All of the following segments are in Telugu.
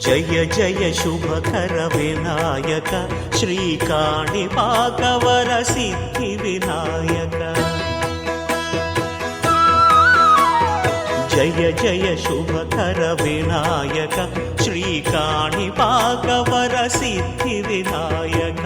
జయ జయ శుభకర వినాయక శ్రీకాణిపాకవర సిద్ధి వినాయక జయ జయ శుభకర వినాయక శ్రీకాణిపాకవర సిద్ధి వినాయక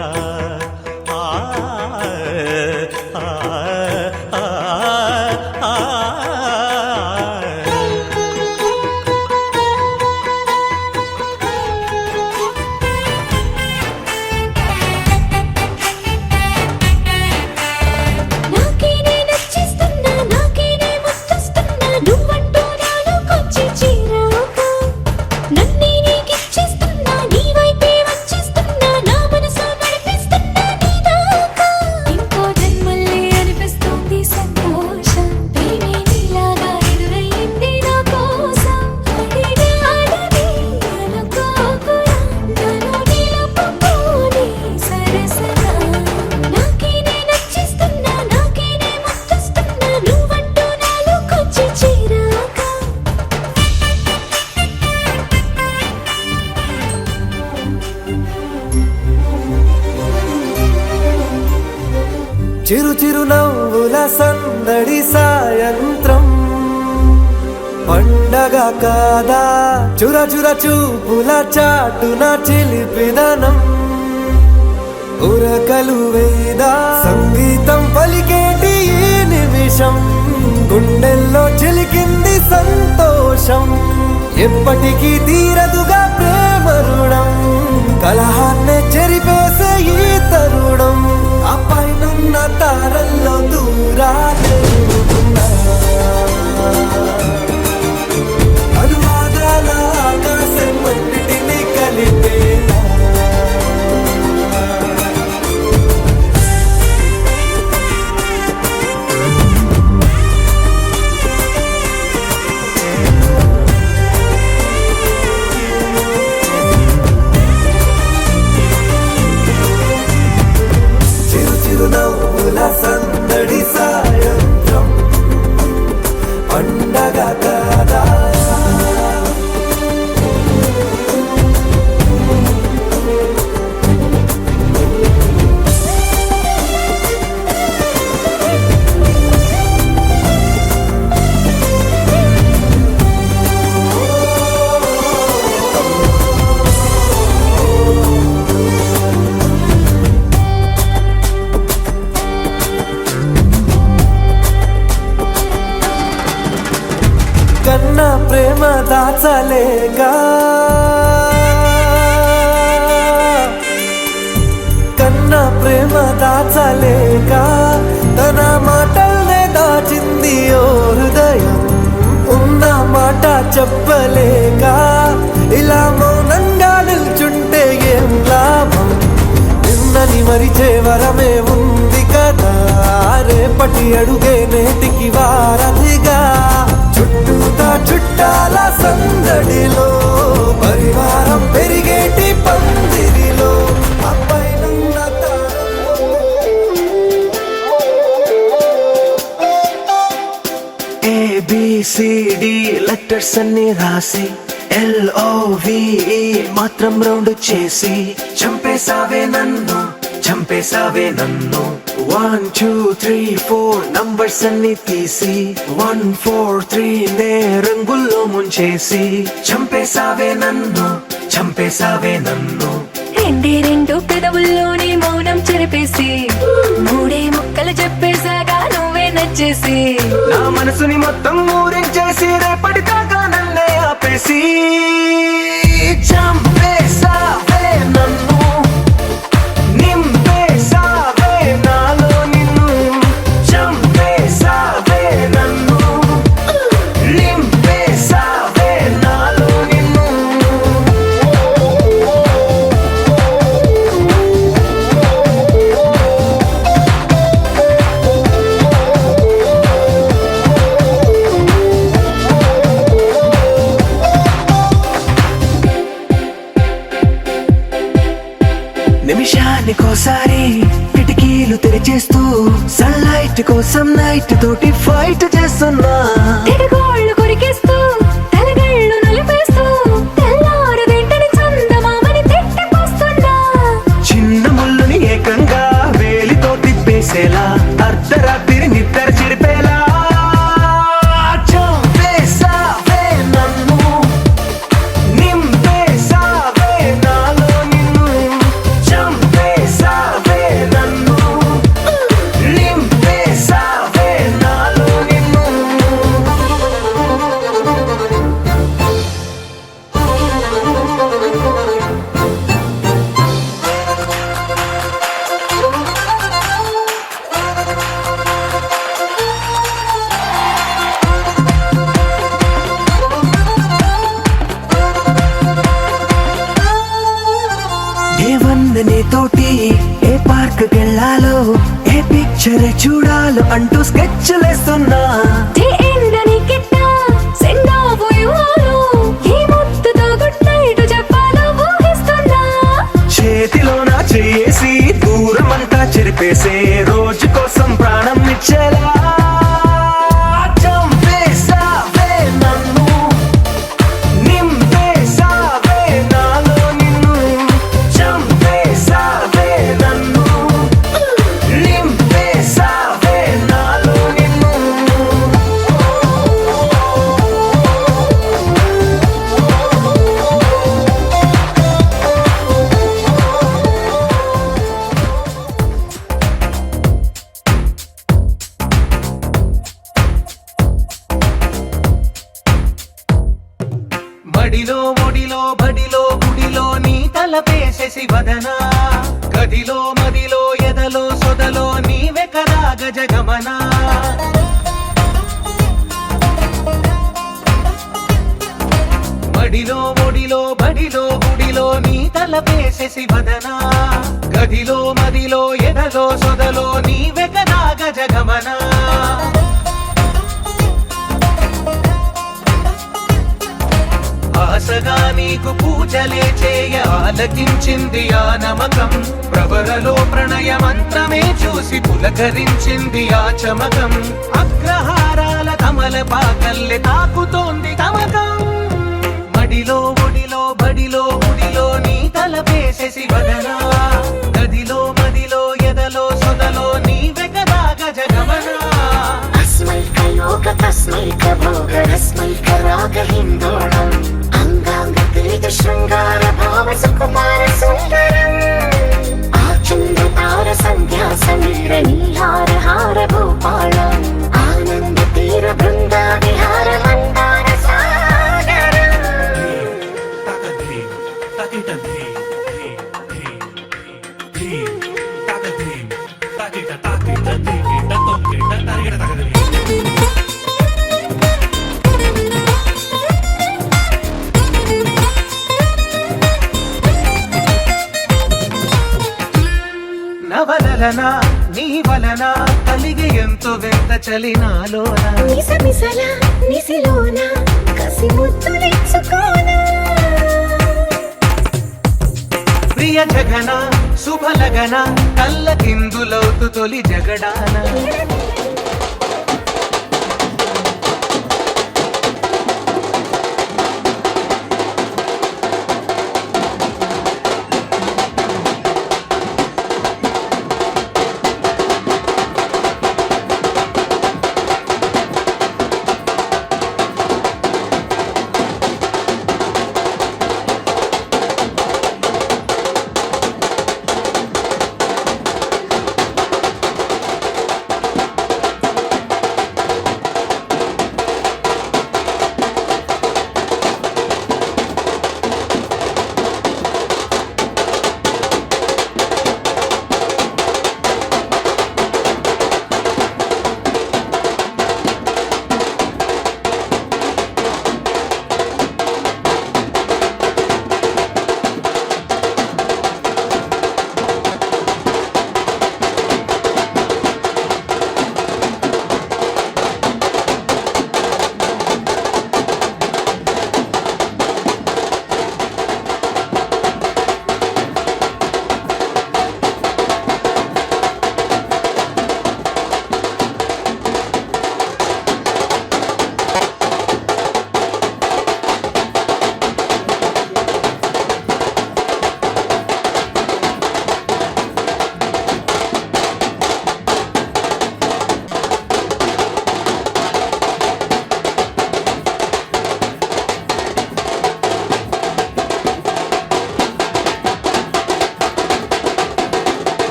చిరు చిరు నవ్వుల సందడి సాయంత్రం పండగ కాదా చుర చుర చూపుల చాటున చిలిపిదనం ఉరకలు వేదా సంగీతం పలికేటి ఈ నిమిషం గుండెల్లో చిలికింది సంతోషం ఎప్పటికీ తీరదుగా ప్రేమ రుణం కలహాన్నే చెరిపేసే ఈ తరుణం ఆ పైనున్న తారల్లో దూరాలే అనువాదాల ఆకాశం అన్నిటినీ కలిపేలా సందడి సాయంత్రం పండగ కాదా కన్నా ప్రేమ దాచలేక కన్నా ప్రేమ దాచలేక తన మాటల్నే దాచింది ఓ హృదయం ఉన్న మాట చెప్పలేక ఇలా మౌనంగా నిల్చుంటే ఏం లాభం నిన్నని మరిచే వరమే ఉంది కదా రేపటి అడుగే నేటికి వారధిగా చుట్టూతా చుట్టాల సందడిలో పరివారం పెరిగేటి పందిరిలో అప్పైనున్న ABCD లెటర్స్ అన్ని రాసి LOVE మాత్రం రౌండ్ చేసి చంపేసావే నన్ను 1 2 3 4 నంబర్స్ అన్ని తీసి 1 4 3 నే రంగుల్లో ముంచేసి చంపేసావే నన్ను రెండు పెదవుల్లోని మౌనం చెరిపేసి మూడే ముక్కలు చెప్పేసాగా నువ్వే నచ్చేసి నా మనసుని మొత్తం ఊరించేసి రేపటి దాకా నన్నే ఆపేసి చంపేసావే నన్ను నిమిషానికోసారి కిటికీలు తెరిచేస్తూ సన్లైట్ కోసం నైట్ తోటి ఫైట్ చేస్తున్నా తెగోళ్ళు కొరికేస్తూ తలగళ్ళు నలిపేస్తూ తెల్లారు వెంటనే ఏ పార్క్ కెళ్ళాలో ఏ పిక్చర్ చూడాలో అంటూ స్కెచ్లేస్తున్నా డే ఎండని కిట్ట సెండ్ ఆఫ్ ఇవ్వాలో ఈ ముద్దుతో గుడ్ నైట్ చెప్పాలో ఊహిస్తున్నా చేతిలో నా చేసి దూరమంతా చెరిపేసే రోజు కోసం ప్రాణం ఇచ్చేలా చంపేసావే నన్ను, నింపేసావే నాలో నిన్ను. చంపేసావే నన్ను, నింపేసావే నాలో నిన్ను. మడిలో ఒడిలో బడిలో గుడిలో నీ తలపేసేసి వదనా గదిలో మదిలో ఎదలో సొదలో నీవే కదా గజగమనా మడిలో ఒడిలో బడిలో గుడిలో నీ తలపేసేసి వదనా గదిలో మదిలో ఎదలో సొదలో నీవే కదా గజగమనా ఆశగా నీకు పూజలే చేయ ఆలకించింది ఆ నమకం ప్రవరలో ప్రణయ మంత్రమే చూసి పులకరించింది ఆ చమకం అగ్రహారాల కమల పాకల్లె తాకుతోంది తమకం మడిలో ఒడిలో బడిలో గుడిలో నీ తలపేసేసి వదనా గదిలో మదిలో ఎదలో సొదలో నీవే కదా గజగమనా तस्मैक भोग रस्मैक राग हिन्दोळम् अङ्गाङ्ग तेज शृङ्गार भाव सुकुमार सुन्दरम् आचन्द्र तार सन्ध्या समीर नीहार हार भूपालम् आनन्द तीर बृन्दा विहार मन्दार सागरम् నవలలన నీ వలన కలిగి ఎంతో వింత చలినాలోన మిసమిసల నిసిలోన కసి ముద్దులిచ్చుకోనా ప్రియ జగన శుభలగన కళ్ళ కిందులవుతు తొలి జగడాన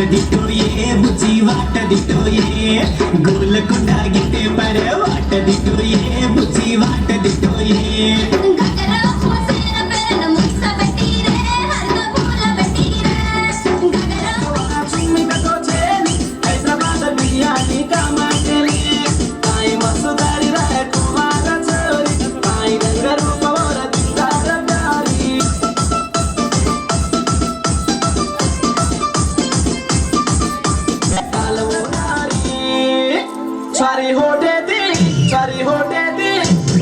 ವಾಟದಿಟ್ಟೋಯೇ ಬುಜ್ಜಿ ವಾಟದಿಟ್ಟೋಯೇ ಗೋಲಕೊಂಡ ಗಿಟ್ಟೆ ಪರ ವಾಟದಿಟ್ಟೋಯೇ ಬುಜ್ಜಿ ವಾಟದಿಟ್ಟೋಯೇ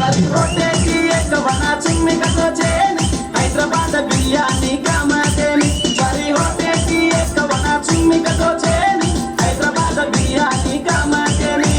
Sorry, hote di ek bana chummi ka to cheni Hyderabad biryani ka mateni Sorry, hote di ek bana chummi ka to cheni Hyderabad biryani ka mateni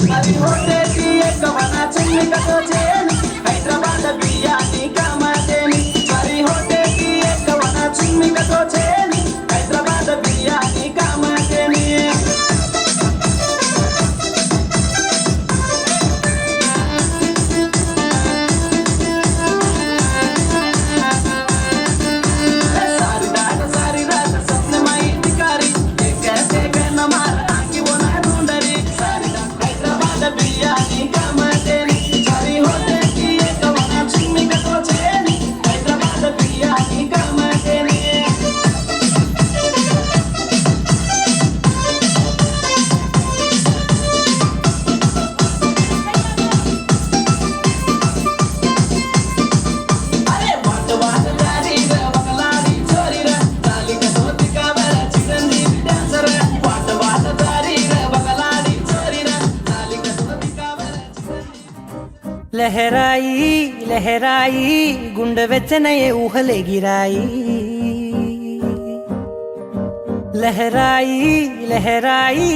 Sorry, hote di ek bana chummi ka to cheni Hyderabad biryani ka mateni Sorry, hote di ek bana chummi ka to cheni Hyderabad biryani ka mateni లహరాయి లహరాయి గుండె వెచ్చనయే ఊహలెగిరాయి లహరాయి లహరాయి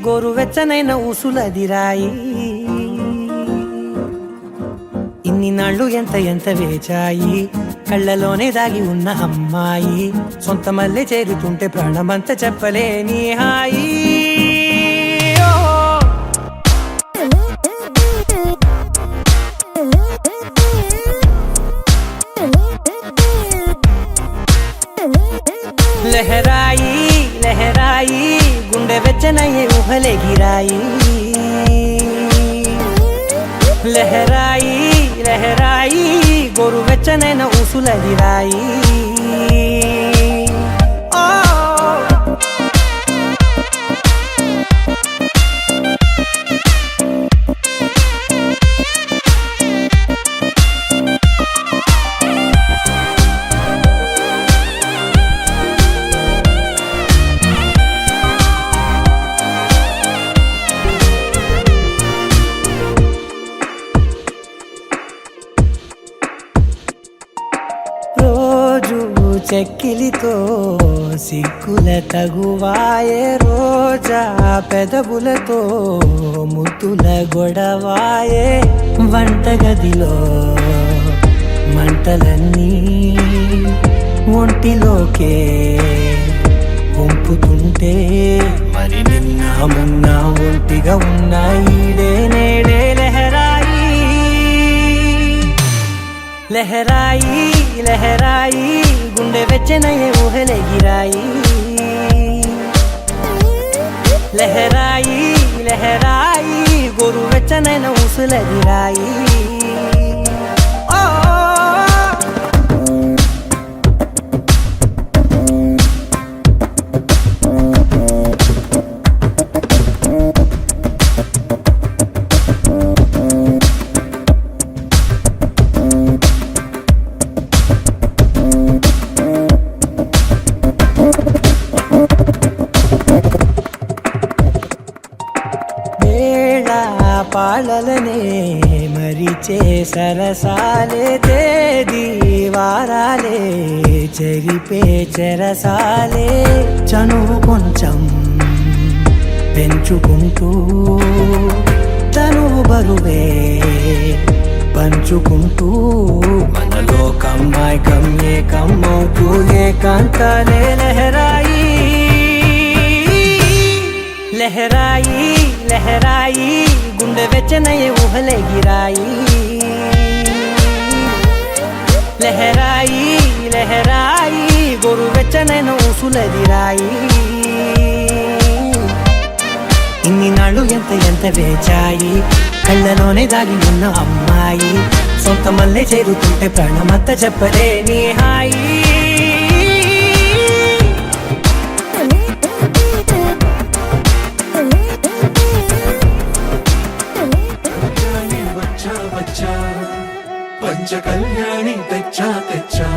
గోరు వెచ్చనైన ఊసులదిరాయి ఇన్ని నాళ్ళు ఎంత ఎంత వేచాయి కళ్ళలోనే దాగి ఉన్న అమ్మాయి సొంత మల్లె చేరుతుంటే ప్రాణమంత చెప్పలేని హాయి లహరాయి లహరాయి గుండె వెచ్చనయ్యే ఊహలెగిరాయి లహరాయి లహరాయి గోరు వెచ్చనైన ఊసులదిరాయి చెక్కిలితో సిగ్గుల తగువాయే రోజా పెదవులతో ముద్దుల గొడవాయే వంటగదిలో మంటలన్నీ ఒంటిలోకే వంపుతుంటే మరి నిన్న మొన్న ఒంటిగా ఉన్న ఈడే నేడే లహరాయి లహరాయి లహరాయి గుండె వెచ్చనయ్యే ఊహలెగిరాయి లహరాయి లహరాయి గోరు వెచ్చనైన ఊసులదిరాయి వాళ్ళలనే మరిచే సరసాలే తేదీ వారాలే చెరిపే చెరసాలే చనువు కొంచెం పెంచుకుంటూ తనువు బరువే పంచుకుంటూ మనలో కమ్మాయి కమ్మే కమ్మవుతూ ఏకాంతాలే లహరాయి లహరాయి లహరాయి గుండె వెచ్చనయ్యే ఊహలే గిరాయి లహరాయి లహరాయి గోరు వెచ్చనైన ఊసులదిరాయి ఇన్ని నాళ్ళు ఎంత ఎంత వేచాయి కళ్ళలోనే దాగి ఉన్న అమ్మాయి సొంత మల్లె చేరుతుంటే ప్రాణమంతా చెప్పలేని హాయి వచ్చా వచ్చా పంచ కళ్యాణి తెచ్చా తెచ్చా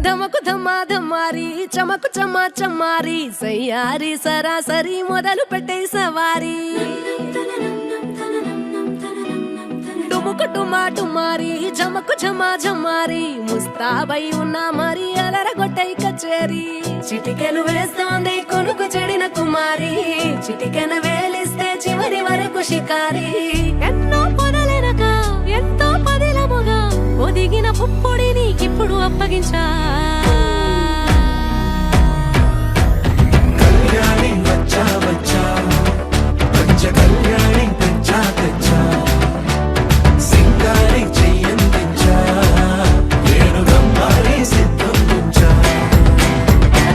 ధమకు ధమా ధమారి చమకు చమా చమారి సయ్యారి సరాసరి మొదలు పెట్టే సవారి డుముకు టుమా టుమారి చమకు ఝమా ఝమారి ముస్తాబై ఉన్నా మరి అలరగొట్టై కచేరి చిటికెను వేస్తోంది కొనుకు చెడిన కుమారి చిటికెను వేలిస్తే చివరి వరకు షికారి ఎన్నో పొదలెనక ఎంతో పదిలముగా ఒదిగిన పుప్పొడి నీకిప్పుడు అప్పగించా కళ్యాణి వచ్చా వచ్చా పంచ కళ్యాణి తెచ్చా తెచ్చా సింగారి చెయ్యందించా నేను గమ్మారి సిద్ధం ఉంచా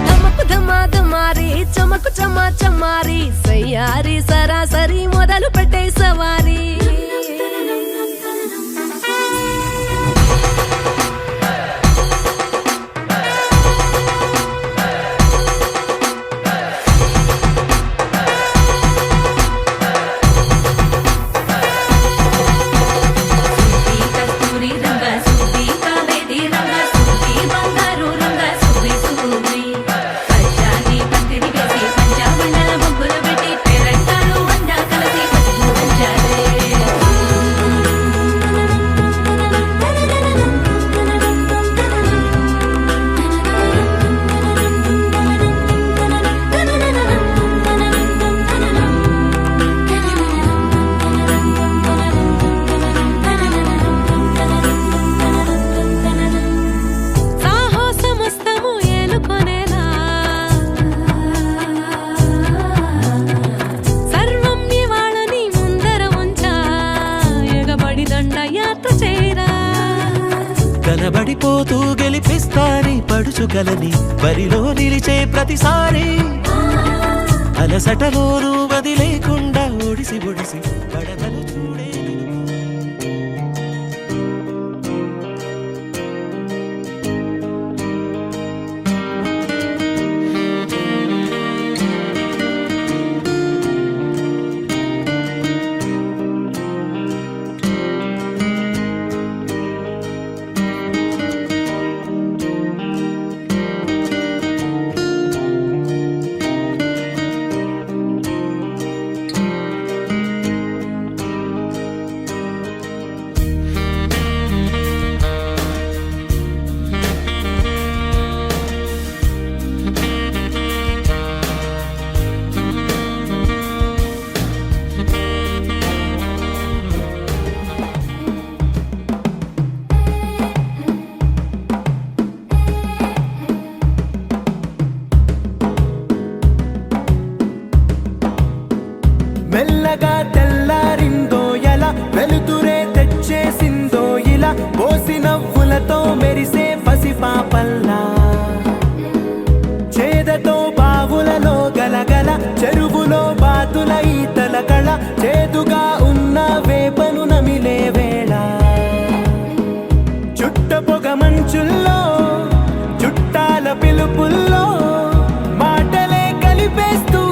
ధమకు ధమా ధమారి చమకు చమా చమారి సయ్యారి సరాసరి మొదలు పెట్టే సవారి కనబడిపోతూ గెలిపిస్తాని పడుచుకలని బరిలో నిలిచే ప్రతిసారి అలసటలోనూ వదిలేకుండా ఒడిసి ఒడిసి పడతలు చూడే మెల్లగా తెల్లారిందో ఎలా వెలుతురే తెచ్చేసిందో ఇలా పోసి నవ్వులతో మెరిసే పసిపాపల్లా చేదతో బావులలో గలగల చెరువులో బాతుల ఈతల కళ చేదుగా ఉన్న వేపను నమిలే వేళ చుట్ట పొగ మంచుల్లో చుట్టాల పిలుపుల్లో మాటలే కలిపేస్తూ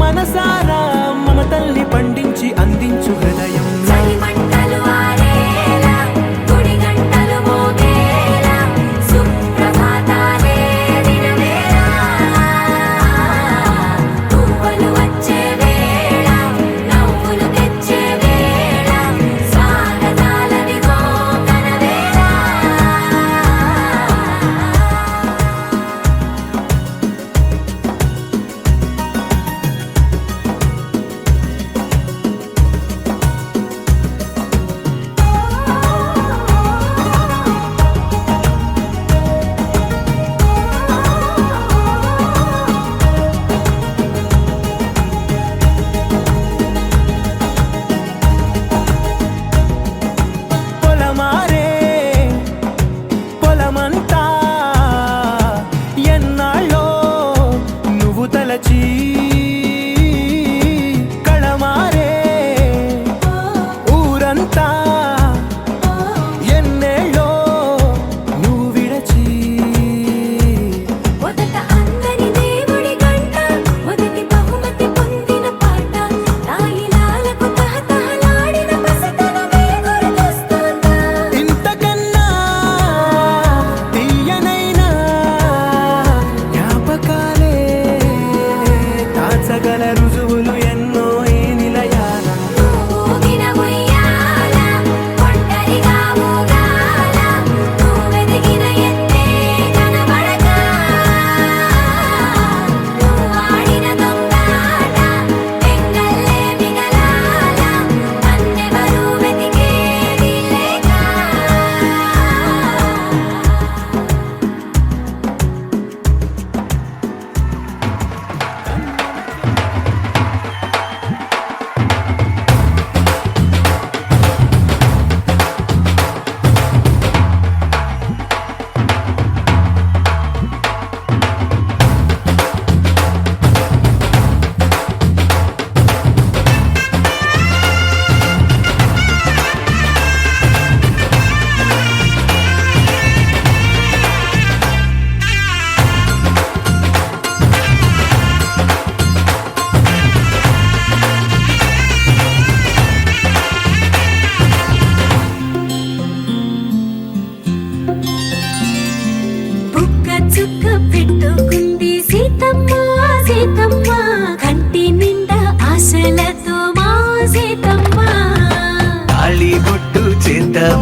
మనసారా మమతల్ని పండించి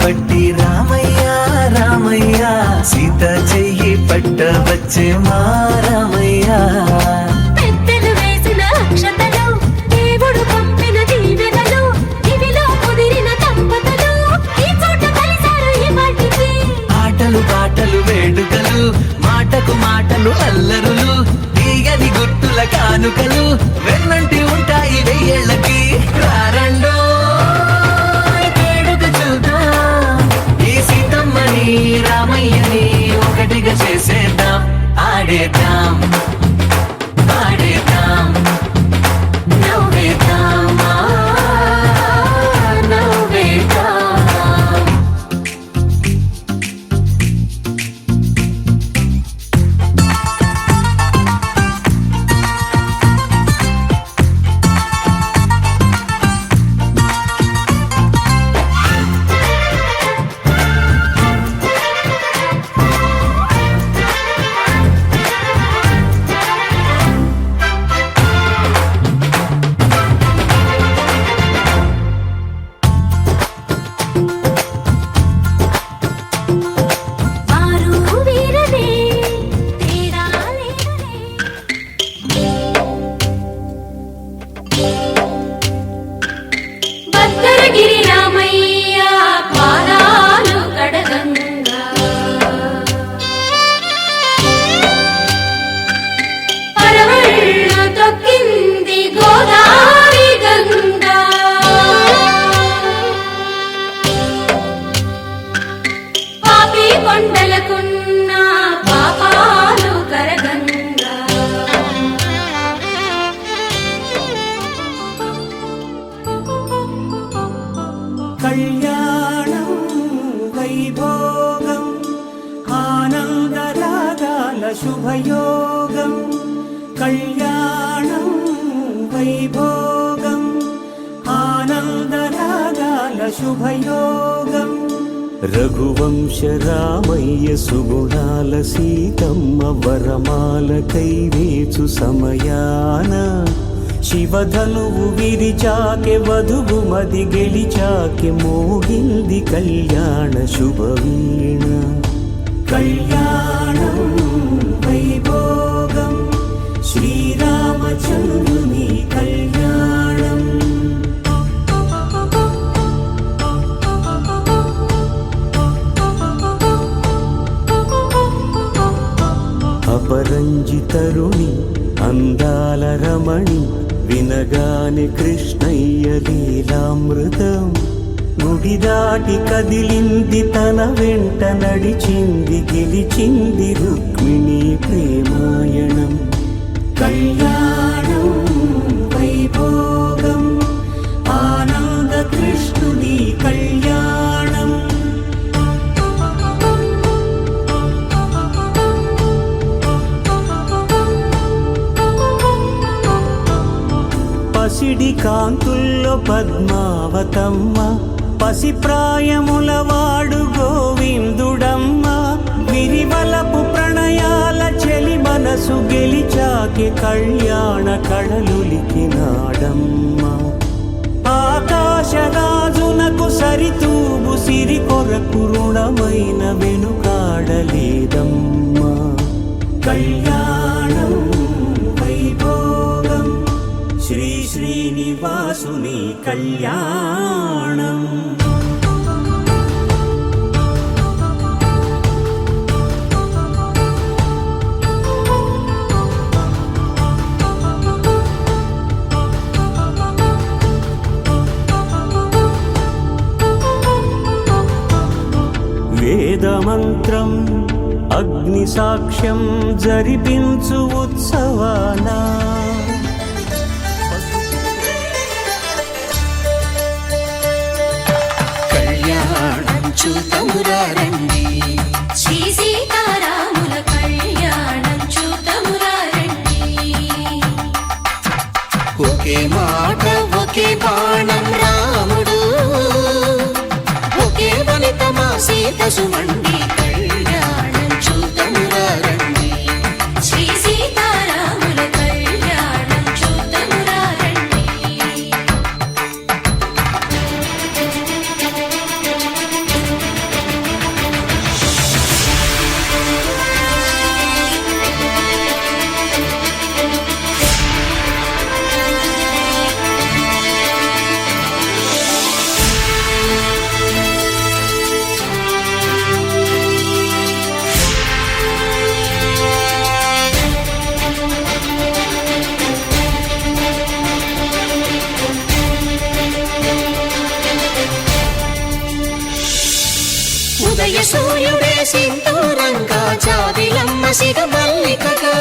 పట్టి రామయ్య రామయ్య సీత చెయ్యి పట్ట వచ్చే మా రామయ్య పెద్దలు వేసిన అక్షతలు దేవుడు పంపిన దీవెనలు ఇవిలో కుదిరిన దంపతులు ఈ చోట కలిశారు ఈ వాటికి ఆటలు పాటలు వేడుకలు మాటకు మాటలు అల్లరులు తీయని గుర్తుల కానుకలు వెన్నంటి ఉంటాయి వెయ్యేళ్ళకి రారండో వేడుక చూద్దాం ఈ సీతమ్మని రామయ్యని ఒకటిగా చేసేద్దాం ఆడేద్దాం పాడేద్దాం నవ్వేద్దాం నవ్వేద్దాం వారు వీరనే తేడా లేదనే భద్రగిరి రామయ్య పాదాలు కడగంగా పరవళ్ళు తొక్కింది గోదావరి గంగా పాపి కొండలకున్న పాపాలు కరగంగా కళ్యాణం వైభోగం ఆనందరాగాల శుభయోగం కళ్యాణం వైభోగం ఆనందరాగాల శుభయోగం రఘువంశ రామయ్య సుగుణాల సీతమ్మ వరమాల కైవేచు సమయాన శివధనువు విరిచాకె వధువు మది గెలిచాకె మోగింది కళ్యాణ శుభవీణ కళ్యాణం వైభోగం శ్రీరామచంద్రుని కళ్యాణం అపరంజి తరుణి అందాల రమణి వినగాని కృష్ణయ్య లీలామృతం గుడి దాటి కదిలింది తన వెంట నడిచింది గెలిచింది రుక్మిణి ప్రేమాయణం కళ్యాణం వైభోగం ఆనంద కృష్ణుని కళ్యాణం పసిడి కాంతుల్లో పద్మావతమ్మ పసిప్రాయముల వాడు గోవిందుడమ్మ విరివలపు ప్రణయాల చెలి మనసు గెలిచాకే కళ్యాణ కళలులికినాడమ్మ ఆకాశరాజునకు సరితూబు సిరి కొరకు రుణమైన వెనుకాడలేదమ్మా కళ్యాణం వైభోగం శ్రీ శ్రీనివాసుని కళ్యాణం వేదమంత్రం అగ్ని సాక్ష్యం జరిపించు ఉత్సవానా కళ్యాణం చూతమురారండి శ్రీ సీతారాముల కళ్యాణం చూతమురారండి ఒకే మాట ఒకే బాణం రాముడు ఒకే వనిత మా సీత సుమండి కళ్యాణం చూతమురారండి శ్రీ సీతారాముల కళ్యాణం చూతమురారండి సింధూరంగా జాబిలమ్మ సిగ మల్లికగా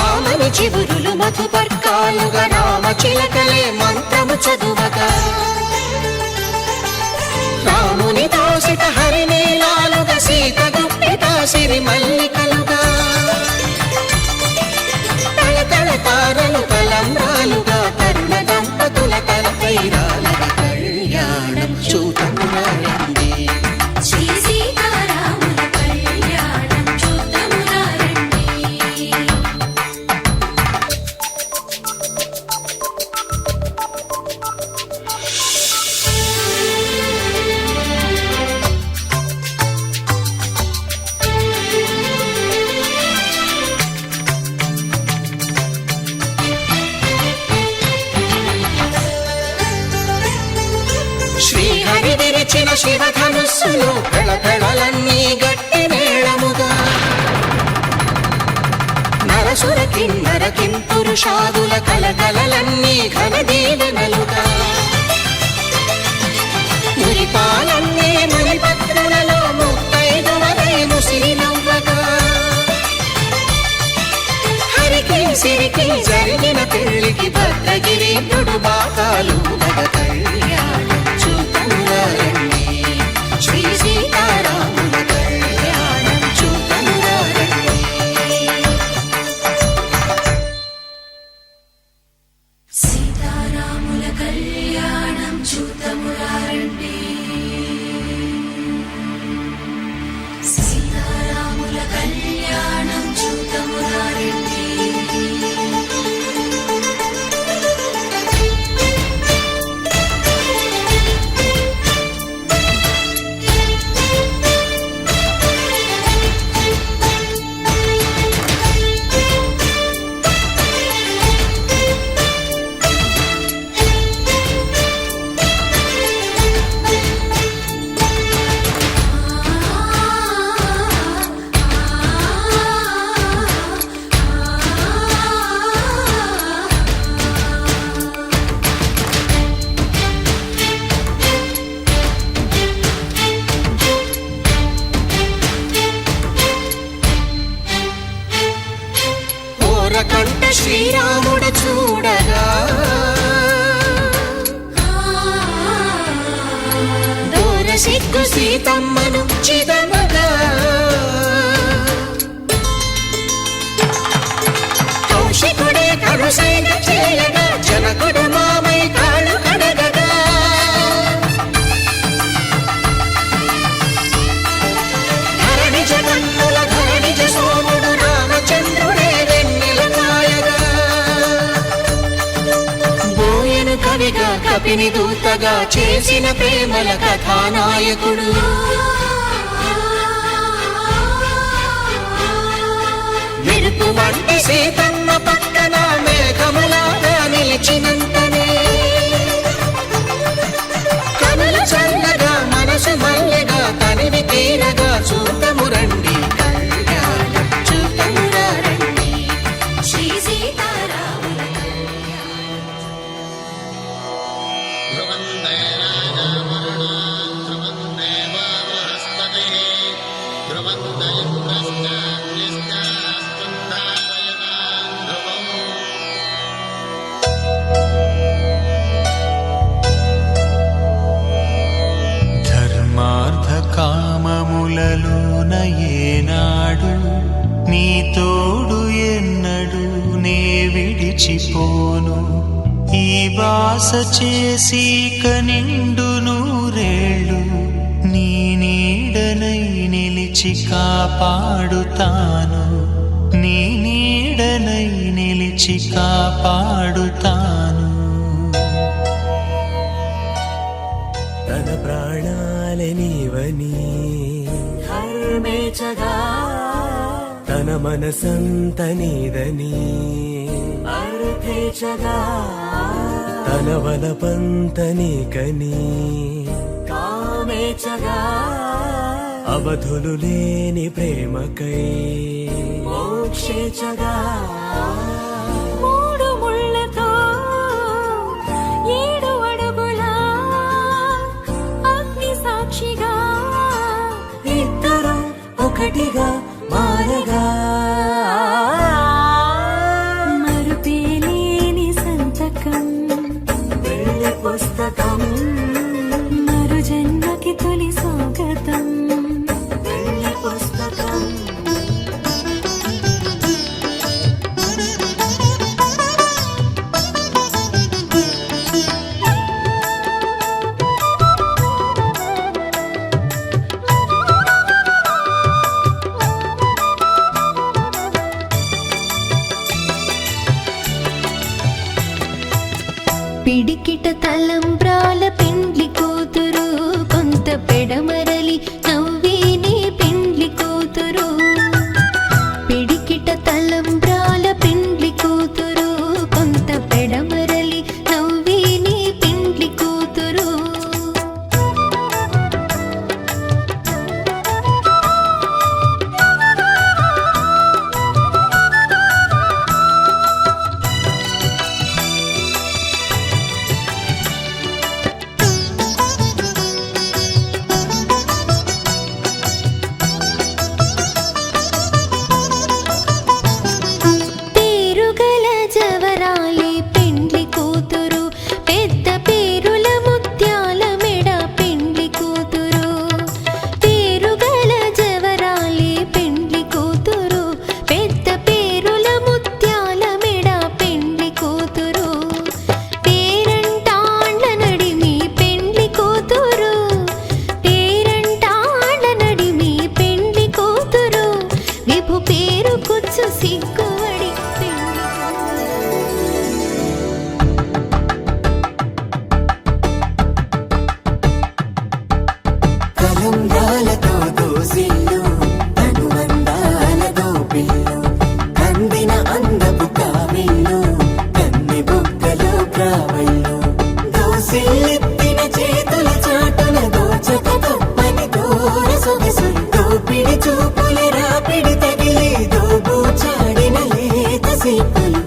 ఆమని చివురులు మధుపర్కాలుగా రామ చిలకలే మంత్రము చదువగా రాముని దోసిట హరినీలాలుగా సీత గుప్పిట సిరి మల్లికలుగా తళతళ తారలు తలంబ్రాలుగా తరుణ దంపతుల తలపైరాలుగా కళ్యాణం చూతమురారండి శ్రీ సీతారాముల కళ్యాణం చూద్దామురా రండి. శ్రీహరి విరిచిన శివధనుస్సులు పెళపెళలన్నీ గట్టి మేళముగా నరసుర కిన్నర కింపురుషాదుల కలకలలన్నీ ఘన దీవెనలుగా మురిపాలన్నీ మునిపత్రులలో ముత్తైదువలై ముసిరి నవ్వగా హరికి సిరికి జరిగిన పెళ్లికి భద్రగిరీంద్రుడు బాకాలు కళ్యాణం చూతమురారండి శ్రీ సీతారాముల కళ్యాణం చూతమురారండి సీతారాముల కళ్యాణం చూద్దామురా రండి. సీతారాముల కళ్యాణం చూద్దామురా రండి. ఓరకంట శ్రీరాముడు చూడగా దూర సిగ్గు సీతమ్మను చిదమగా కౌశికుడే కరుసైన చేయగా జనకుడు మామై కాళ్ళు కడగగా ధరణి జగన్నుల ధరణిజ సోముడు రామచంద్రుడే వెన్నెల కాయగా బోయను కవిగా కపిని దూతగా చేసిన ప్రేమల కథానాయకుడు మెరుపు వంటి సీతమ్మ పక్కన మేఘములాగా నిలిచినంతనే కనులు చల్లగా మనసు మల్లెగా తనివి తీరగా చూతమురండి కళ్యాణం చూతమురారండి శ్రీ సీతారాముల ధర్మార్థ కామములలోన ఏనాడు నీ తోడు ఎన్నడు నే విడిచిపోను ఈ వాస చేసి కనిండు నూరేళ్ళు నీ నీడనై నిలిచి కాపాడుతాను నీ నీడనై నిలిచి కాపాడుతాను తన ప్రాణాలే నీవని ధర్మేచగా తన మనసంత నీదని అర్థేచగా తన వలపంత నీకని కామేచగా అవధులు లేని ప్రేమకై మోక్షేచగా మూడు ముళ్ళతో 7 అడుగుల అగ్ని సాక్షిగా ఒకటిగా మారగా మరుపేలేని సంతకం వెళ్ళి పుస్తకం మరు జన్మకి తొలి స్వాగతం వెళ్ళి పుస్తకం పిడికిట తలంబ్రాల పెండ్లి కూతురు కొంత పెడమరలి నవ్విని పెండ్లి కూతురు పిడికిట తలంబ్రాల పెండ్లి కూతురు కొంత పెడమరలి నవ్విని పెండ్లి కూతురు పేరుగల జవరాలి పెండ్లి కూతురు పెద్ద పేరుల ముత్యాల మెడ పెండ్లి కూతురు పేరుగల జవరాలి పెండ్లి కూతురు పెద్ద పేరుల ముత్యాల మెడ పెండ్లి కూతురు పేరంటాండ్ల నడిమి పెండ్లి కూతురు పేరంటాండ్ల నడిమి పెండ్లి కూతురు విభు పేరు కుచ్చు సిగ్గువడి పెండ్లి కలంబ్రాలతో దోసిల్లు అనుబంధాలతో పిల్లు కందిన అందపు కావిల్లు కన్ని బుగ్గలో ప్రావళ్ళు దోసిల్లెత్తిన చేతుల చాటున దోచక తప్పని దూర సొగసులు దోపిడి చూపుల రాపిడి తగిలి దోబూచాడిన లేత సీపులు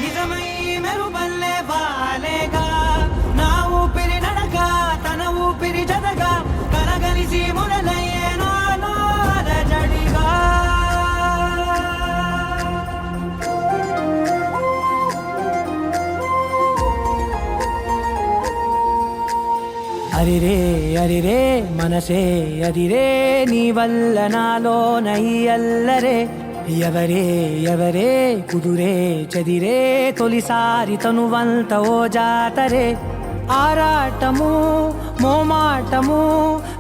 నిజమై మెరుపల్లే వాలేగా నా ఊపిరి నడక తన ఊపిరి జదగా కలగలిసి మొదలయ్యే నాలో అలజడిగా అరిరే అరిరే మనసే అరిరే నీ వల్ల నాలో నై అల్లరే ఎవరే ఎవరే కుదురే చదిరే తొలిసారి తనువంత ఓ జాతరే ఆరాటము మోమాటము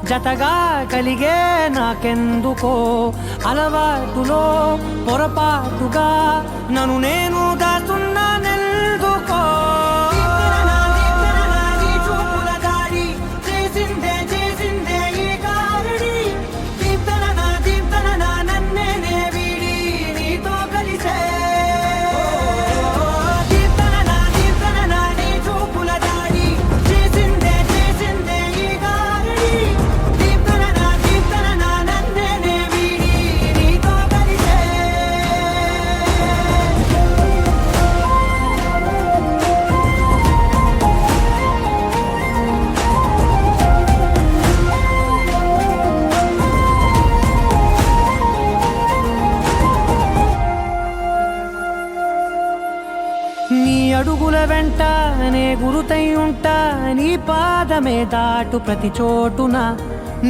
జతగా కలిగే నాకెందుకో అలవాటులో పొరపాటుగా నన్ను నేను దాస్తున్నా నెల్దుకో నీ అడుగుల వెంట నే గురుతై ఉంటా నీ పాదమే దాటు ప్రతి చోటున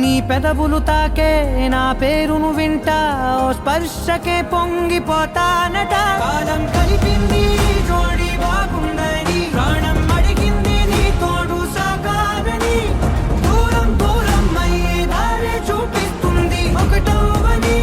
నీ పెదవులు తాకే నా పేరును వింటా ఓ స్పర్శకే పొంగిపోతానట కాలం కలిపింది జోడి బాగుందని ప్రాణం అడిగింది నీ తోడు సాగాలని దూరం దూరం అయ్యే దారి చూపిస్తుంది ఒకటవని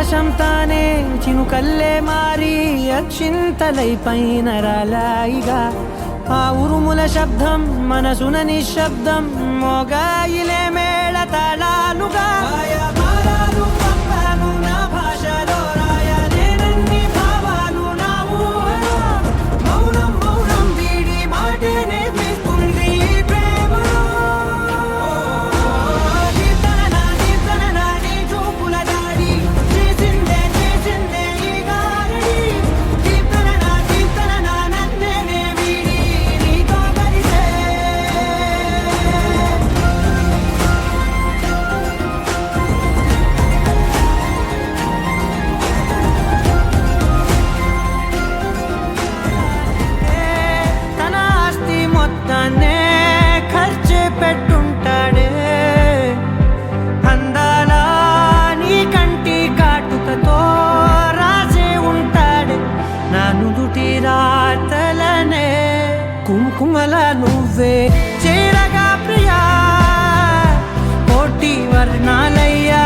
ఆకాశం తానే చినుకల్లే మారి అక్షింతలై పైన రాలాయిగా ఆ ఉరుముల శబ్దం మనసున నిశ్శబ్దం మోగాయిలే మేళ తాళాలుగా మారాలు పంపాను నా భాషలో రాయలేనన్ని భావాలు నా ఊహలో మౌనం మౌనం వీడి మాటే నేర్పిస్తుంది ఈ ప్రేమలో కీర్తన నీ చూపుల దాడి చేసిందే ఈ గారడి కీర్తన నన్నే వీడి నీతో కలిసే తన ఆస్తి మొత్తాన్నే ఖర్చు పెట్టుంటాడే అందాల నీ కంటి కాటుకతో రాసే ఉంటాడే నా నుదుటి రాతలనే కుంకుమల నువ్వే చేరగా ప్రియా కోటి వర్ణాలయ్యా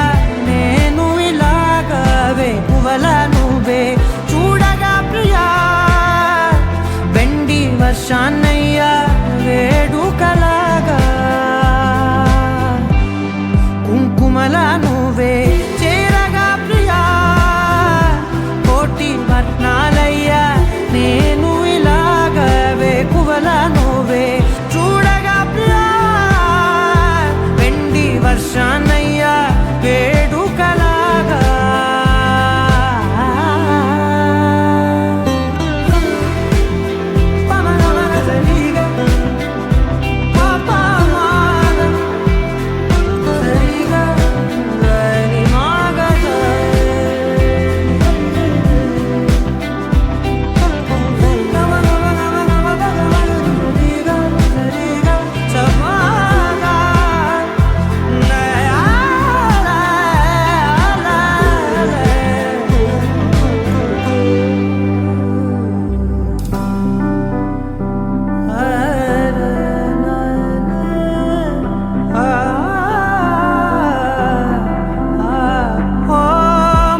నేను ఇలాగవే పువ్వల నువ్వే చూడగా ప్రియా వెండి వర్షాన్నయ్యా వేడుకలాగా కుంకుమల నువ్వే చేరగా ప్రియా కోటి వర్ణాలయ్యా నేను ఇలాగవే కువల నువ్వే చూడగా ప్రియా వెండి వర్షాన్నయ్యా వేడుకలాగా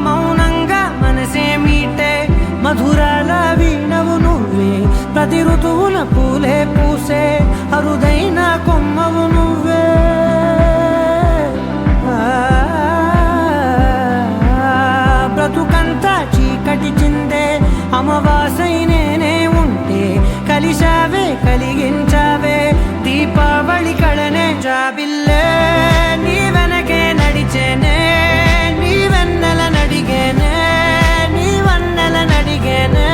మౌనంగా మనసే మీటే మధురాల వీణవు నువ్వే ప్రతి ఋతువుల పూలే పూసే అరుదైన కొమ్మవు నువ్వే బ్రతుకంతా చీకటి చిందే అమవాసై నేనే ఉంటే కలిశావే కలిగించావే దీపావళి కళనే జాబిల్లే నీ వెనకే నడిచేనే నీ వెన్నెల నడిగేనే నీ వన్నెల నడిగేనే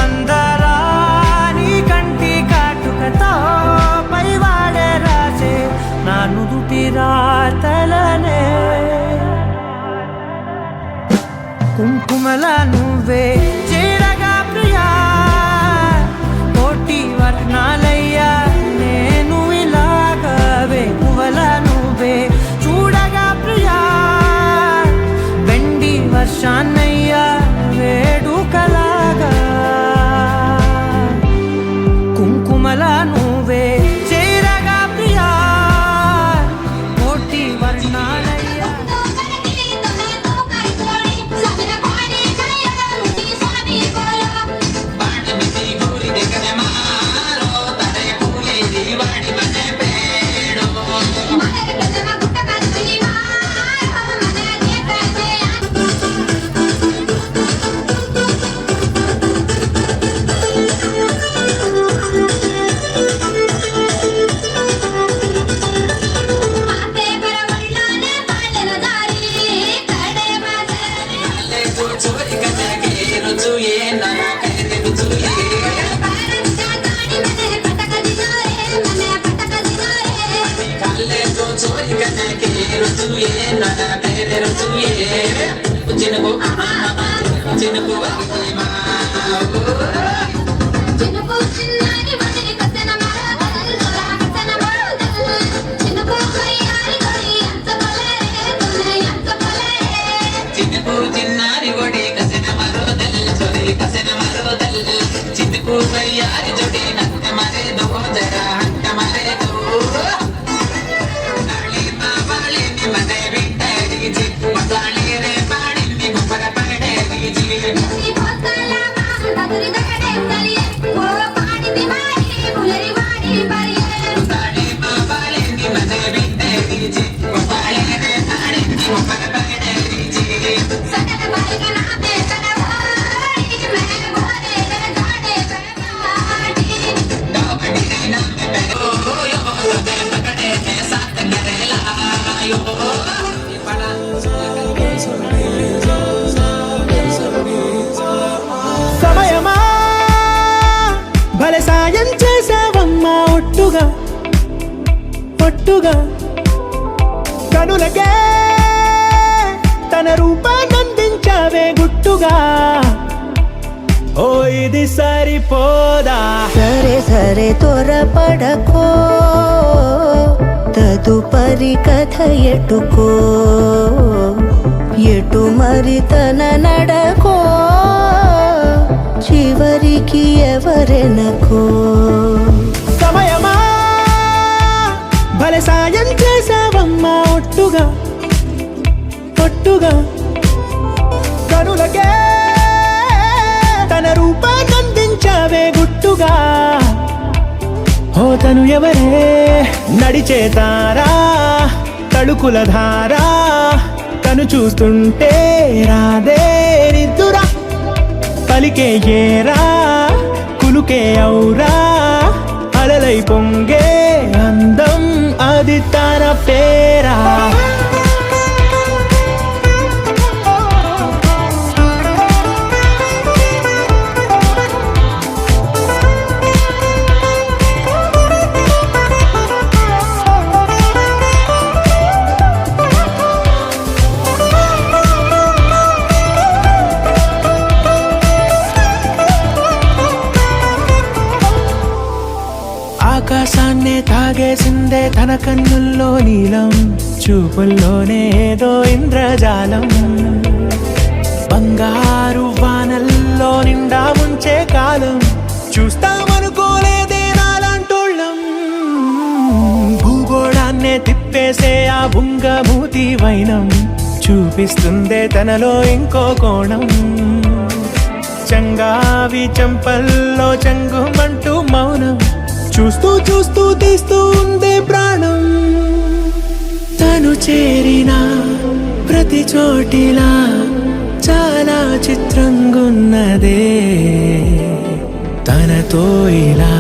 అందరా నీ కంటి కాటుకతో పైవాడే రాసే నా నుదుటి రాతలనే కుంకుమల నువ్వే చేరగా ప్రియా కోటి వర్ణాలయ్యా నేను ఇలాగవే పువ్వల నువ్వే చూడగా ప్రియా వెండి వర్షాన్నయ్యా వేడుకలాగా కుంకుమల నువ్వే చేరగా ప్రియా కోటి వర్ణాలయ్యా यार जोड़ी नत मारे दो जरा हट मारे दो नाली मावाली नि मने बिट्टे दी मसाली रे సమయమా భలే సాయం చేసావమ్మా ఒట్టుగా ఒట్టుగా కనులకే తన రూపాన్నందించావే గుట్టుగా ఓ ఇది సరిపోదా సరే సరే త్వరపడకో తదుపరి కథ ఎటుకో ఎటు మరి తన నడకో చివరికి ఎవరెనకో సమయమా భలే సాయం చేసావమ్మా ఒట్టుగా ఒట్టుగా కనులకే తన రూపాన్నందించావే గుట్టుగా ఓ తను ఎవరే నడిచే తారా తళుకుల ధారా తను చూస్తుంటే రాదే నిద్దురా పలికే ఏరా కులుకే ఔరా అలలై పొంగే అందం అది తన పేరా ఆకాశాన్నే తాగేసిందే తన కన్నుల్లో నీలం చూపుల్లోనే ఏదో ఇంద్రజాలం బంగారు వానల్లో నిండా ముంచే కాలం చూస్తామనుకోలేదే నాలాంటోళ్ళం భూగోళాన్నే తిప్పేసే ఆ బుంగమూతి వైనం చూపిస్తుందే తనలో ఇంకో కోణం చంగావి చంపల్లో చంగుమంటూ మౌనం చూస్తూ చూస్తూ తీస్తూ ఉందే ప్రాణం తను చేరిన ప్రతి చోటిలా చాలా చిత్రంగున్నదే తనతో ఇలా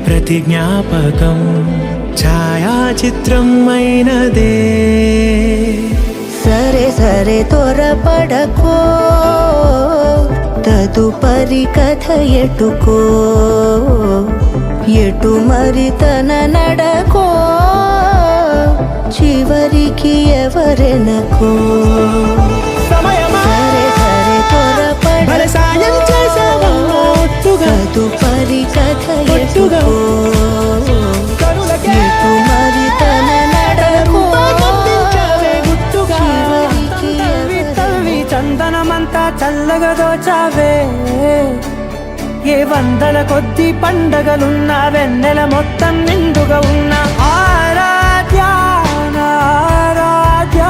ప్రతి జ్ఞాపకం ఛాయాచిత్రం అయినదే సరే సరే త్వరపడకో తదుపరి కథ ఎటుకో ఎటు మరి తన నడకో చివరికి ఎవరెనకో సమయమా సరే సరే భలే సాయం చేసావమ్మా ఒట్టుగా తదుపరి కథ ఒట్టుగా ఎటుకో కనులకే ఎటు మరి తన నడకో రూపాన్నందించావే గుట్టుగా చివరికి తవ్వి తవ్వి చందనమంతా చల్లగా దోచావే ఏ వందల కొద్ది పండగలున్న వెన్నెల మొత్తం నిండుగా ఉన్న ఆరాధ్య ఆరాధ్య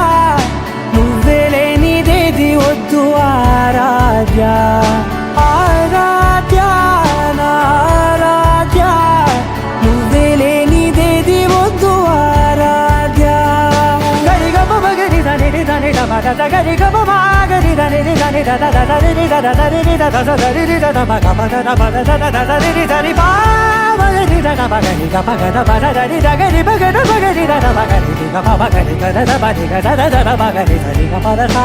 నువ్వే లేనిదేది వద్దు ఆరాధ్య ఆరాధ్య ఆరాధ్య నువ్వే లేనిదేది వద్దు ఆరాధ్య గరిగమ బగరి దని దని డమగ గరిగమ మాగరి దని దని దద దరి దద దరి దద దరి దద మగ మగ మగ దద దరి దరి బాగరి దద మగరి గమగ మగ దరి దగరి మగ మగరి దద మగరి గమ మగరి దద బరి దద దద మగరి దరి గమ దద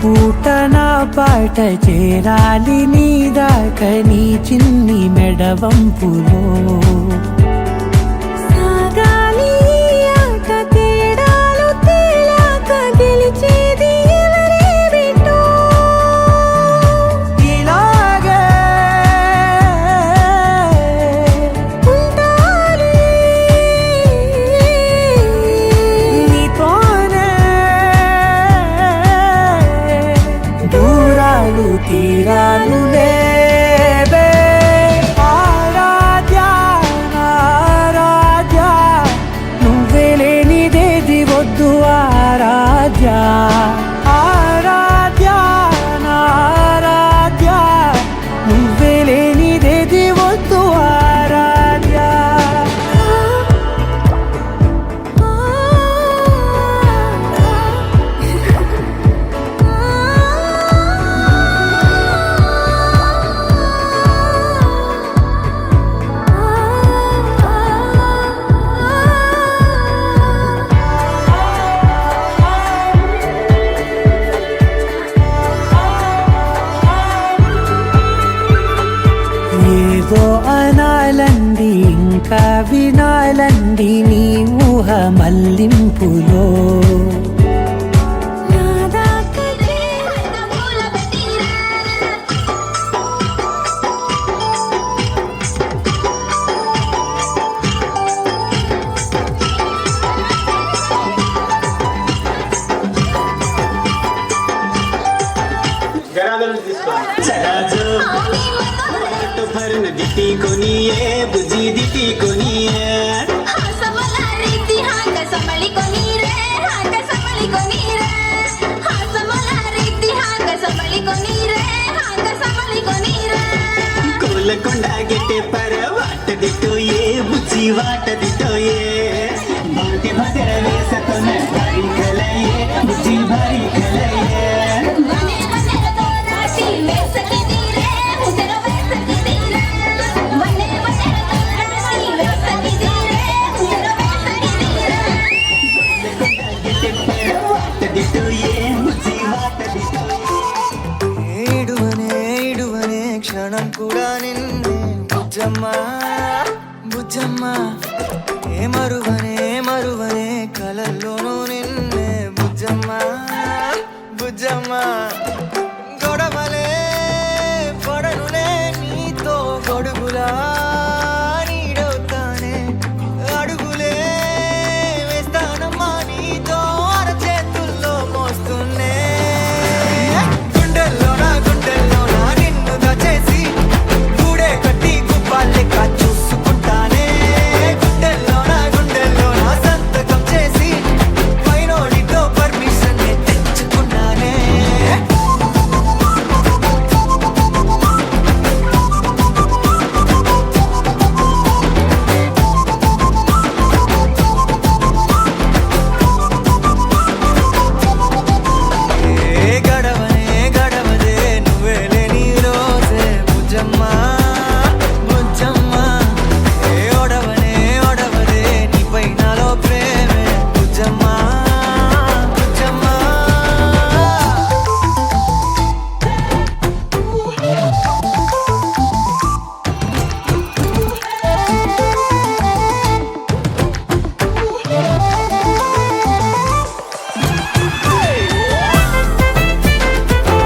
పూట నా పాట చేరాలి నీ దాకా నీ చిన్ని మెడవంపులో సాగాలి ఆట తేడాలు తేలాక గెలిచేది ఎవరే బిడ్డో ఇలాగే కవినాలంది నీ ఊహ మల్లింపులో సరాజు భరన దిట్టి కొనియే బుజ్జి దిట్టి కొనియే కోలకొండ గిట్టే పర వాటదిటోయే బుజ్జి వాటదిటోయే బాటి భగర వేసతోన భారీ కలయే బుజ్జి భారీ కలయే ఏడువనే క్షణం కూడా నిన్నే బుజ్జమ్మా బుజ్జమ్మా ఏ మరువనే కలల్లోనూ నిన్నే బుజ్జమ్మా బుజ్జమ్మా గొడవలే పడనులే నీతో గొడుగులా నీడవుతానే అడుగులే వేస్తానమ్మా నీతో అరచేతుల్లో మోస్తున్నే గుండెల్లోనా నిన్ను దచేసి గూడే కట్టి గుప్పాలెక్క చూసుకుంటానే గుండెల్లోనా సంతకం చేసి పైనోడితో పర్మిషన్ తెచ్చుకున్నానే గడవదే నువ్వే లేని రోజే బుజ్జమ్మా బుజ్జమ్మా ఏ ఒడవదే నీపై నాలో ప్రేమే బుజ్జమ్మా బుజ్జమ్మా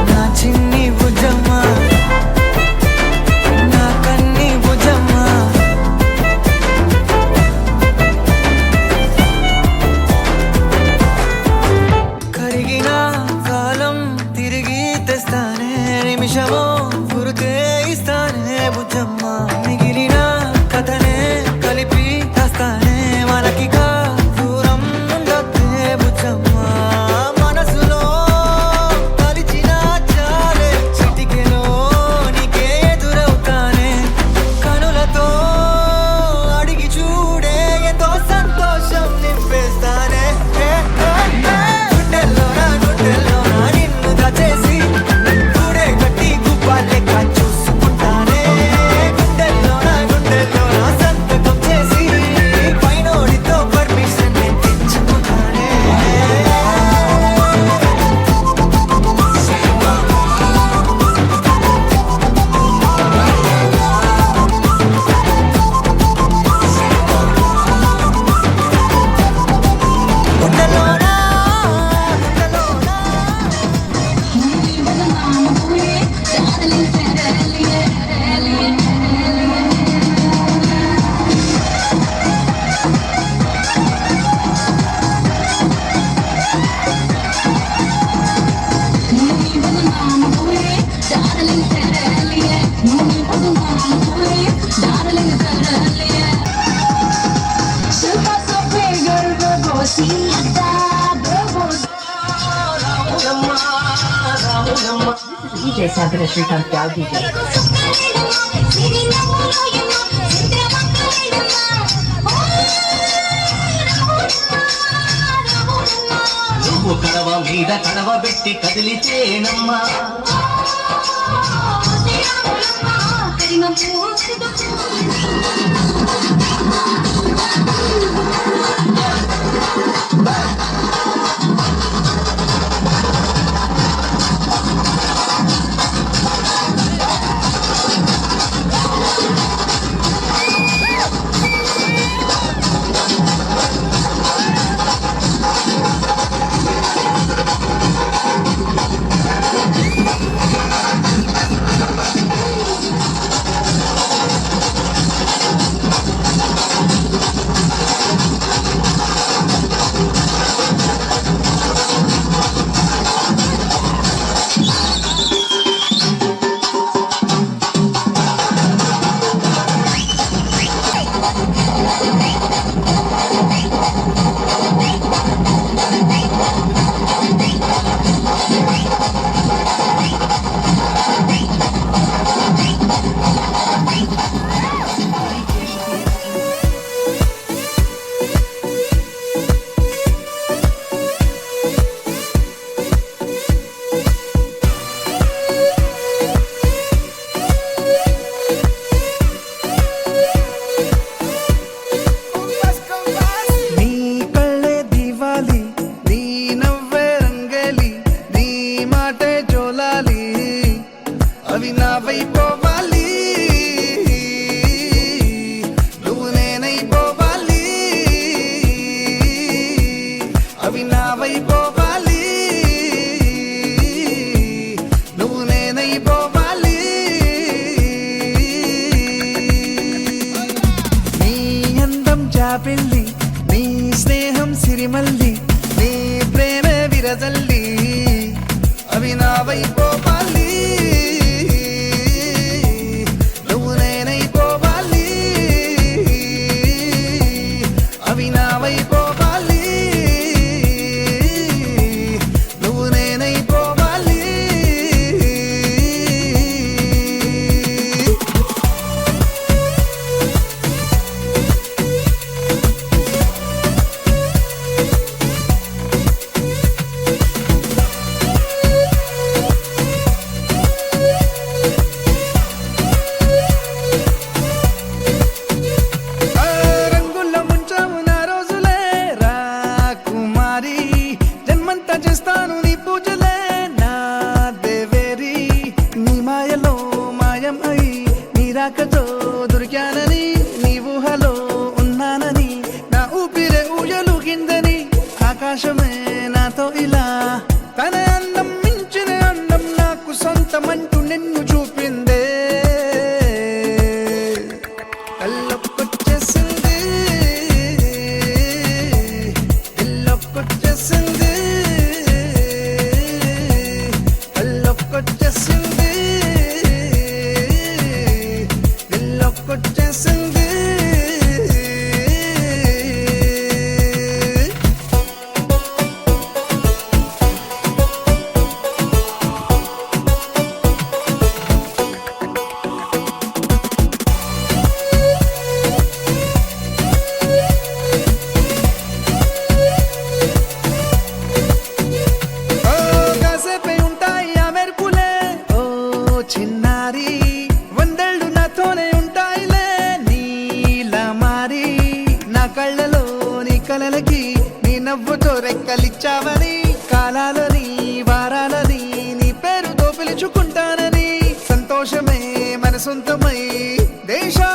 నా చిన్ని బుజ్జమ్మా నా కన్ని బుజ్జమ్మా కరిగిన కాలం తిరిగి తెస్తానే నిమిషమో గురుతే ఇస్తానే బుజ్జమ్మా మిగిలిన కథనే కలిపి తెస్తానే మనకిగా దూరం ఉండొద్దే బుజ్జమ్మా మనసులో కలిచిన చాలే చిటికెలో నీకే ఎదురవుతానే కనులతో అడిగి చూడే ఎంతో సంతోషం నింపేస్తానే గుండెల్లోనా నిన్ను దచేసి గూడే కట్టి గుప్పాలెక్క చూసుకుంటానే గుండెల్లోనా సంతకం చేసి పైనోడితో permission తెచ్చుకుంటానే గుండెల్లోనా DJ Santana Srikanth Gal DJ. నువ్వు కడవ మీద కడవ పెట్టి కదిలితేనమ్మా జాబిల్లి నీ స్నేహం సిరిమల్లి నీ ప్రేమే విరజల్లి అవి నా వైపోవాలి నువ్వు నేనైపోవాలి అవి నా వైపోవాలి నువ్వు నేనైపోవాలి రంగుల్లో ముంచావు నా రోజులే రా కుమారి జన్మంతా చేస్తాను నీ పూజలే నా దేవేరి నీ మాయలో మాయం అయి నీ రాకతో దొరికానని నీ ఊహలో ఉన్నానని నా ఊపిరే ఊయలుగిందని ఆకాశమే నాతో ఇలా తన అందం మించిన అందం నాకు సొంతమంటూ నిన్ను చూపిందే కళ్ళొక్కొచ్చేసింది దిల్లొక్కొచ్చేసింది కళ్ళొక్కొచ్చేసింది దిల్లొక్కొచ్చేసింది ఓ కాసేపే ఉంటాయి ఆ మెరుపులే ఓ చిన్నారి వందేళ్ళు నాతోనే ఉంటాయిలే నీలా మారి నా కళ్ళలో నీ కలలకి నీ నవ్వుతో రెక్కలిచ్చావని కాలాలని వారాలని నీ పేరుతో పిలుచుకుంటానని సంతోషమే మన సొంతమై దేశా